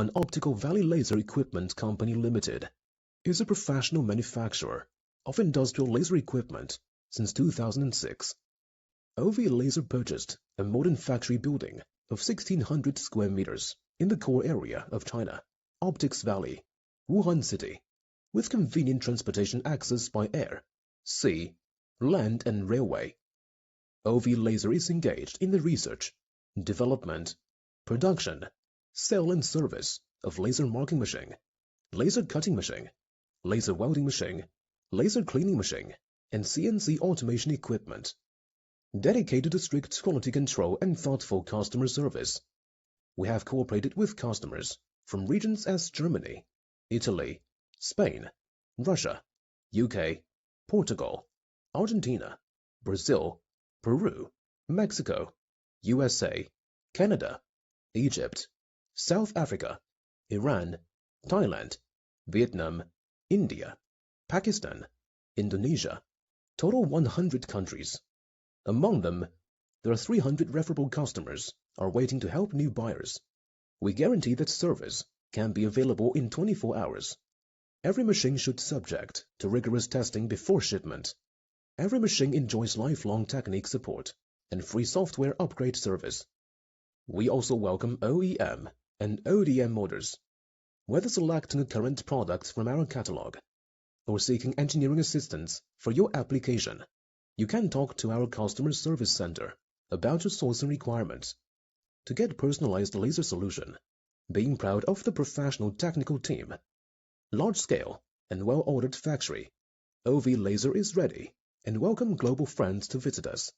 An Optical Valley Laser Equipment Company Limited is a professional manufacturer of industrial laser equipment since 2006. OV Laser purchased a modern factory building of 1,600 square meters in the core area of China, Optics Valley, Wuhan City, with convenient transportation access by air, sea, land and railway. OV Laser is engaged in the research, development, production, sale and service of laser marking machine, laser cutting machine, laser welding machine, laser cleaning machine, and CNC automation equipment. Dedicated to strict quality control and thoughtful customer service, we have cooperated with customers from regions as Germany, Italy, Spain, Russia, UK, Portugal, Argentina, Brazil, Peru, Mexico, USA, Canada, Egypt, South Africa, Iran, Thailand, Vietnam, India, Pakistan, Indonesia, total 100 countries. Among them, there are 300 referable customers are waiting to help new buyers. We guarantee that service can be available in 24 hours. Every machine should subject to rigorous testing before shipment. Every machine enjoys lifelong technique support and free software upgrade service. We also welcome OEM and ODM orders. Whether selecting a current product from our catalog or seeking engineering assistance for your application, you can talk to our customer service center about your sourcing requirements. To get personalized laser solution, being proud of the professional technical team, large-scale and well-ordered factory, OV Laser is ready and welcome global friends to visit us.